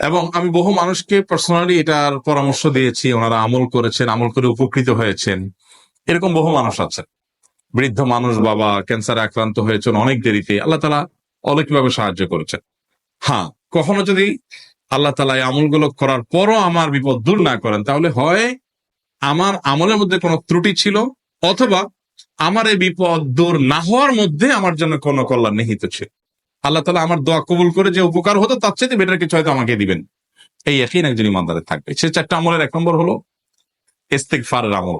এবং আমি বহু মানুষকে পার্সোনালি এটার পরামর্শ দিয়েছি, ওনারা আমল করেছেন, আমল করে উপকৃত হয়েছেন। এরকম বহু মানুষ আছে, বৃদ্ধ মানুষ, বাবা ক্যান্সারে আক্রান্ত হয়েছেন অনেক দেরিতে, আল্লাহ তালা অলৌকিকভাবে সাহায্য করেছেন। হ্যাঁ, কখনো যদি আল্লাহ তালা এই আমলগুলো করার পরও আমার বিপদ দূর না করেন, তাহলে হয় আমার আমলের মধ্যে কোনো ত্রুটি ছিল, অথবা আমার এই বিপদ দূর না হওয়ার মধ্যে আমার জন্য কোনো কল্যাণ নিহিত ছিল। আল্লাহ তালা আমার দোয়া কবুল করে যে উপকার হতো তার চাইতে বেটার কিছু হয়তো আমাকে দিবেন, এই ইয়াকিন একজন ইমানদারের থাকবে। সে চারটা আমলের এক নম্বর হলো ইস্তেগফারের আমল।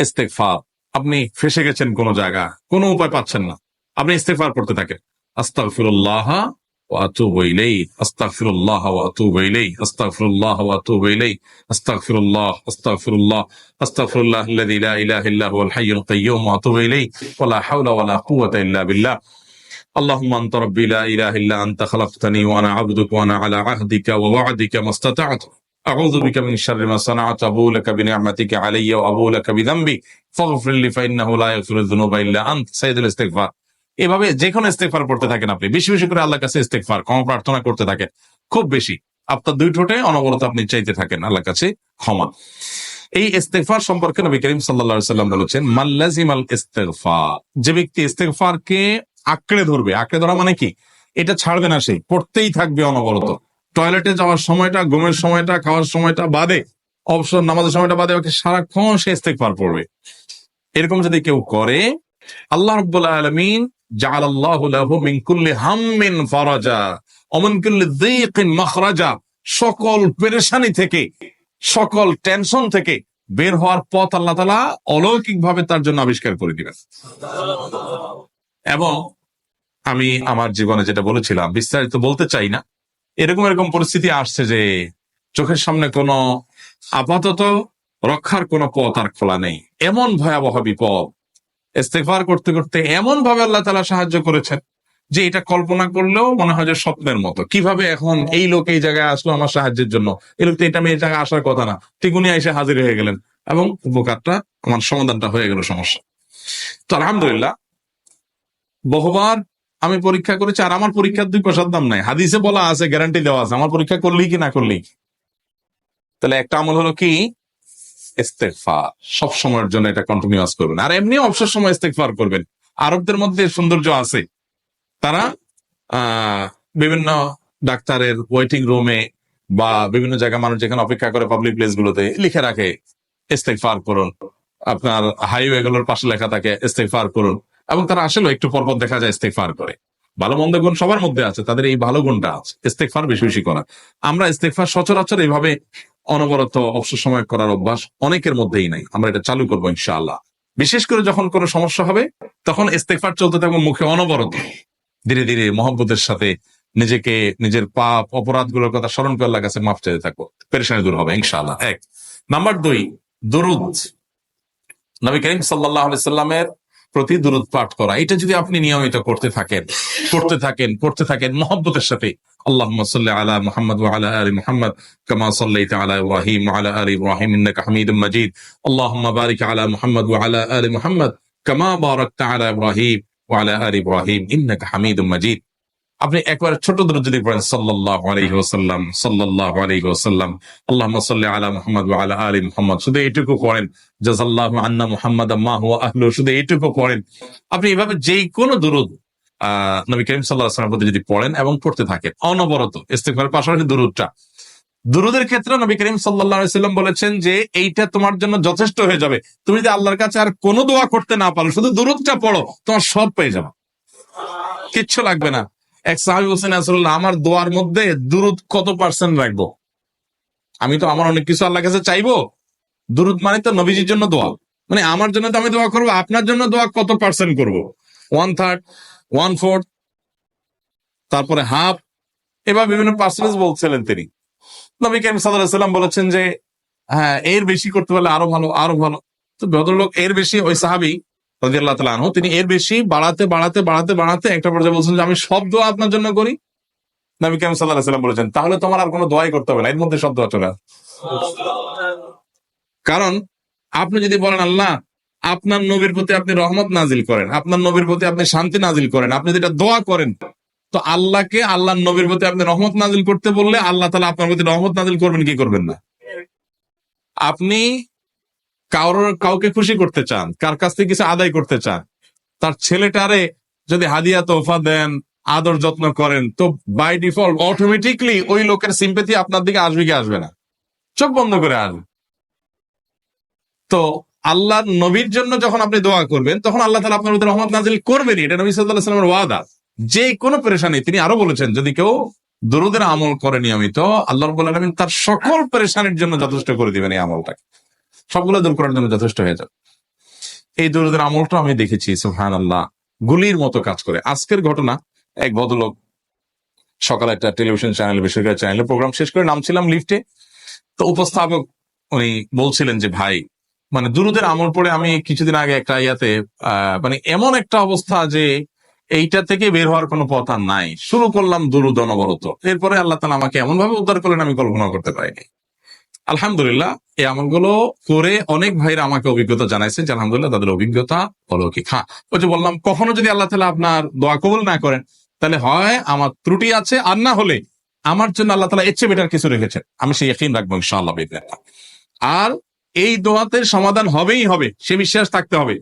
ইস্তেগফার, আপনি ফেসে গেছেন কোন জায়গা, কোনো উপায় পাচ্ছেন না, আপনি ইস্তেগফার করতে থাকেন। আস্তাগফিরুল্লাহ ওয়া আতুবু ইলাইহি, আস্তাগফিরুল্লাহ ওয়া আতুবু ইলাইহি, আস্তাগফিরুল্লাহ ওয়া আতুবু ইলাইহি, আস্তাগফিরুল্লাহ, আস্তাগফিরুল্লাহ, আস্তাগফিরুল্লাহাল্লাযী লা ইলাহা ইল্লা হুয়াল হাইয়ুল কাইয়্যুম ওয়া আতুবু ইলাইহি, ওয়া লা হাওলা ওয়া লা কুওয়াতা ইল্লা বিল্লাহ। اللهم انت ربي لا اله الا انت خلقتني وانا عبدك وانا على عهدك ووعدك ما استطعت اعوذ بك من شر ما صنعت ابو لك بنعمتك علي وابو لك بذنبي فاغفر لي فانه لا يغفر الذنوب الا انت سيد الاستغفار। এভাবে যে কোনো ইস্তেগফার করতে থাকেন, আপনি বেশি বেশি করে আল্লাহর কাছে ইস্তেগফার ক্ষমা প্রার্থনা করতে থাকেন, খুব বেশি। আপনার দুই ঠোঁটে অনবরত আপনি চাইতে থাকেন আল্লাহর কাছে ক্ষমা। এই ইস্তেগফার সম্পর্কে নবী করিম সাল্লাল্লাহু আলাইহি ওয়াসাল্লাম বলেছেন, মাল্লাজিমাল ইস্তেগফার, যে ব্যক্তি ইস্তেগফারকে আঁকড়ে ধরবে, আঁকড়ে ধরা মানে কি, এটা ছাড়বে না, সে পড়তেই থাকবে অনবরত। টয়লেটে যাওয়ার সময়টা, ঘুমের সময়টা, খাওয়ার সময়টা বাদে, অবসর নামাজের সময়টা বাদে, ওকে সারাক্ষণ সে ইস্তেগফার পড়বে। এরকম যদি কেউ করে, আল্লাহ রাব্বুল আলামিন জাআলাল্লাহু লাহু মিন কুল্লি হাম্মিন ফারাজা ওয়া মিন কুল্লি যিকিন মাখরাজা, সকল পেরেশানি থেকে, সকল টেনশন থেকে বের হওয়ার পথ আল্লাহ তাআলা অলৌকিকভাবে তার জন্য আবিষ্কার করে দিবেন। এবং আমি আমার জীবনে যেটা বলেছিলাম, বিস্তারিত বলতে চাই না, এরকম এরকম পরিস্থিতি আসছে যে চোখের সামনে কোনো আপাতত রক্ষার কোনো পথ আর খোলা নেই, এমন ভয়াবহ বিপদ। ইস্তেগফার করতে করতে এমন ভাবে আল্লাহ তাআলা সাহায্য করেছেন যে এটা কল্পনা করলেও মনে হয় যে স্বপ্নের মতো। কিভাবে এখন এই লোক এই জায়গায় আসলো আমার সাহায্যের জন্য, এই লোক তো এটা আমি এই জায়গায় আসার কথা না, ঠিক উনি এসে হাজির হয়ে গেলেন এবং উপকারটা, আমার সমাধানটা হয়ে গেল সমস্যা। তো আলহামদুলিল্লাহ, বহুবার আমি পরীক্ষা করেছি, আর আমার পরীক্ষার 2 পয়সার দাম নাই, হাদিসে বলা আছে, গ্যারান্টি দেওয়া আছে, আমার পরীক্ষা করলেই কি না করলেই। তাহলে একটা আমল হলো কি, ইস্তেগফার। সব সময়ের জন্য এটা কন্টিনিউয়াস করবেন, আর এমনি অবসর সময় ইস্তেগফার করবেন। আরবদের মধ্যে সৌন্দর্য আছে, তারা বিভিন্ন ডাক্তারের ওয়েটিং রুমে বা বিভিন্ন জায়গায় মানুষ যেখানে অপেক্ষা করে পাবলিক প্লেস গুলোতে লিখে রাখে ইস্তেগফার করুন। আপনার হাইওয়ে গুলোর পাশে লেখা থাকে ইস্তেগফার করুন, এবং তারা আসলে একটু পরপর দেখা যায় ইস্তেগফার করে। ভালো মন্দ গুণ সবার মধ্যে আছে, তাদের এই ভালো গুণটা আছে, ইস্তেগফার বেশি বেশি করা। আমরা ইস্তেগফার সচরাচর এইভাবে অনবরত অবসর সময় করার অভ্যাস অনেকের মধ্যেই নাই, আমরা এটা চালু করবো ইনশাআল্লাহ। বিশেষ করে যখন কোনো সমস্যা হবে, তখন ইস্তেগফার চলতে থাকবে মুখে অনবরত। ধীরে ধীরে মহব্বতের সাথে নিজেকে, নিজের পাপ অপরাধ গুলোর কথা স্মরণ করে আল্লাহর কাছে মাফ চাইতে থাকবো, পেরেশানি দূর হবে ইনশাআল্লাহ। এক নাম্বার 2, দুরুদ। নবী করিম সাল্লাল্লাহু আলাইহি সাল্লামের প্রতি দুরুদ পাঠ করা, এটা যদি আপনি নিয়মিত করতে থাকেন মহব্বতের সাথে, আল্লাহুম্মা সাল্লি আলা মুহাম্মদ ওয়া আলা আলি মুহাম্মদ কামা সাল্লাইতা আলা ইব্রাহিম ওয়া আলা আলি ইব্রাহিম ইন্নাকা হামিদুম মাজিদ, আল্লাহুম্মা বারিক আলা মুহাম্মদ ওয়া আলা আলি মুহাম্মদ কামা বারাকতা আলা ইব্রাহিম ওয়া আলা আলি ইব্রাহিম ইন্নাকা হামিদুম মাজিদ। আপনি একবার ছোট দরুদ যদি পড়েন, সাল্লাল্লাহু আলাইহি ওয়াসাল্লাম, সাল্লাল্লাহু আলাইহি ওয়াসাল্লাম, আল্লাহুম্মা সাল্লি আলা মুহাম্মদ ওয়া আলা আলি মুহাম্মদ, শুধু এইটুকু পড়েন। জাযাল্লাহু আন্না মুহাম্মাদাম মা হুয়া আহলু, শুধু এইটুকু পড়েন। আপনি এভাবে যেই কোনো দুরুদ নবী করিম সাল্লাল্লাহু আলাইহি ওয়াসাল্লামের প্রতি যদি পড়েন এবং পড়তে থাকেন অনবরত, ইস্তেগফারের পাশাপাশি দুরুদের ক্ষেত্রে নবী করিম সাল্লাল্লাহু আলাইহি ওয়াসাল্লাম বলেছেন যে এইটা তোমার জন্য যথেষ্ট হয়ে যাবে। তুমি যদি আল্লাহর কাছে আর কোনো দোয়া করতে না পারো, শুধু দুরুদটা পড়ো, তোমার সব পেয়ে যাবে, কিচ্ছু লাগবে না। এক সাহাবী বলছেন, রাসূলুল্লাহ, আমার দোয়ার মধ্যে দুরুদ কত পার্সেন্ট রাখবো? আমি তো আমার অনেক কিছু আল্লাহর কাছে চাইবো, দুরুদ মানে তো নবীজির জন্য দোয়া, মানে আমার জন্য তো আমি দোয়া করবো, আপনার জন্য দোয়া কত পার্সেন্ট করবো? 1/3, 1/4, তারপরে হাফ, এবার বিভিন্ন পার্সেন্টেজ বলছিলেন তিনি। নবী করিম সাল্লাল্লাহু আলাইহি ওয়াসাল্লাম বলেছেন যে হ্যাঁ, এর বেশি করতে পারলে আরো ভালো, আরো ভালো। তো ভদ্রলোক এর বেশি, ওই সাহাবী রাদিয়াল্লাহু তাআলা আনহু, তিনি এর বেশি বাড়াতে একটা পর্যায়ে বলছেন যে আমি সব দোয়া আপনার জন্য করি। নবী করিম সাল্লাল্লাহু আলাইহি ওয়াসাল্লাম বলেছেন, তাহলে তোমার আর কোনো দোয়াই করতে হবে না, এর মধ্যে সব দোয়া চলে আসে। কারণ আপনি যদি বলেন, আল্লাহ আপনার নবীর প্রতি আপনি রহমত নাজিল করেন, আপনার নবীর প্রতি আপনি শান্তি নাজিল করেন, আপনি যেটা দোয়া করেন, তো আল্লাহকে আল্লাহর নবীর প্রতি আপনি রহমত নাজিল করতে বললে আল্লাহ তাআলা আপনার প্রতি রহমত নাজিল করবেন কি করবেন না? আপনি কাউকে খুশি করতে চান, কার কাছ থেকে কিছু আদায় করতে চান, তার ছেলেটারে যদি হাদিয়া তোহফা দেন, আদর যত্ন করেন, তো বাই ডিফল্ট অটোমেটিকলি ওই লোকের সিম্পেথি আপনার দিকে আসবে কি আসবে না? চোখ বন্ধ করে আসবে। তো আল্লাহর নবীর জন্য যখন আপনি দোয়া করবেন তখন আল্লাহ তাআলা আপনার উপর রহমত নাজিল করবেনই, এটা নবী সাল্লাল্লাহু আলাইহি ওয়াসাল্লামের ওয়াদা। যে কোনো পেরেশানি, তিনি আরো বলেছেন, যদি কেউ দরুদের আমল করে নিয়মিত, আল্লাহ রাব্বুল আলামিন তার সকল পেরেশানির জন্য যথেষ্ট করে দিবেন। এই আমলটাকে সবগুলো দূর করার জন্য যথেষ্ট হয়ে যাবে। এই দরুদের আমলটা আমি দেখেছি সুবহানাল্লাহ গুলির মতো কাজ করে। আজকের ঘটনা, এক ভদ্রলোক সকালে একটা টেলিভিশন চ্যানেল, বেসরকারি চ্যানেলে প্রোগ্রাম শেষ করে নামছিলাম লিফটে, তো উপস্থাপক উনি বলছিলেন যে ভাই, মানে দুরুদের আমল পড়ে আমি কিছুদিন আগে একটা ইয়াতে মানে এমন একটা অবস্থা যে এইটা থেকে বের হওয়ার কোনো পথ আর নাই, শুরু করলাম দুরুদ অনবরত, এরপরে আল্লাহ তাআলা আমাকে এমন ভাবে উদ্ধার করলেন আমি কল্পনা করতে পারিনি। আলহামদুলিল্লাহ, এই আমলগুলো করে অনেক ভাইরা আমাকে অভিজ্ঞতা জানাইছে যে আলহামদুলিল্লাহ তাদের অভিজ্ঞতা অলৌকিক। হ্যাঁ, ওই যে বললাম, কখনো যদি আল্লাহ তাআলা আপনার দোয়া কবুল না করেন, তাহলে হয় আমার ত্রুটি আছে, আর না হলে আমার জন্য আল্লাহ তাআলা এর চেয়ে বেটার কিছু রেখেছেন, আমি সেই ইয়াকিন রাখবো ইনশাআল্লাহ বিইذنিল্লাহ। আর এই দোয়াতের সমাধান হবেই হবে, সে বিশ্বাস থাকতে হবে।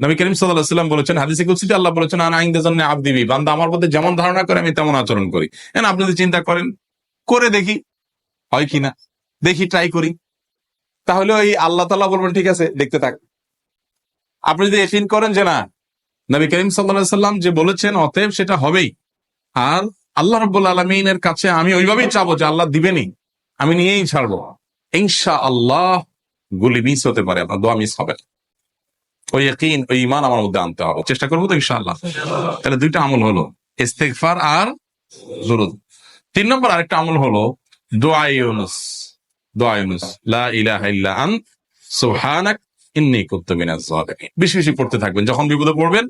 নবী করিম সাল্লাল্লাহু আলাইহি ওয়াসাল্লাম বলেছেন, হাদিসে কুদসিতে আল্লাহ বলেছেন, আনা ইনদা যান্নি আবদি বি, বান্দা আমার মধ্যে যেমন ধারণা করে আমি তেমন আচরণ করি। আপনি যদি চিন্তা করেন, করে দেখি হয় কিনা, দেখি ট্রাই করি, তাহলে ওই আল্লাহ তাআলা বলবেন ঠিক আছে দেখতে থাক। আপনি যদি ইয়াকিন করেন যে না, নবী করিম সাল্লাল্লাহু আলাইহি ওয়াসাল্লাম যে বলেছেন অতএব সেটা হবেই, আর আল্লাহ রাব্বুল আলামিনের কাছে আমি ওইভাবেই চাবো যে আল্লাহ দিবেনই, আমি নিয়েই ছাড়বো, ইনশাআল্লাহ গুলি মিস হতে পারে, আপনার দোয়া মিস হবে না। ওই ইয়াকিন, ওই ঈমান আমার মধ্যে আনতে হবে, চেষ্টা করবো তো ইনশাআল্লাহ। তাহলে দুইটা আমল হলো, ইস্তেগফার আর দুরূদ। 3 নম্বর আরেকটা আমল হলো দোয়া ইউনুস। দোয়া ইউনুস, লা ইলাহা ইল্লা আনত সুবহানাক ইন্নী কুনতু মিনাজ জালিমিন। বেশি বেশি পড়তে থাকবেন, যখন বিপদে পড়বেন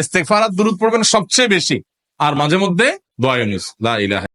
ইস্তেগফার আর দুরূদ পড়বেন সবচেয়ে বেশি, আর মাঝে মধ্যে দোয়া ইউনুস, লা ইলাহা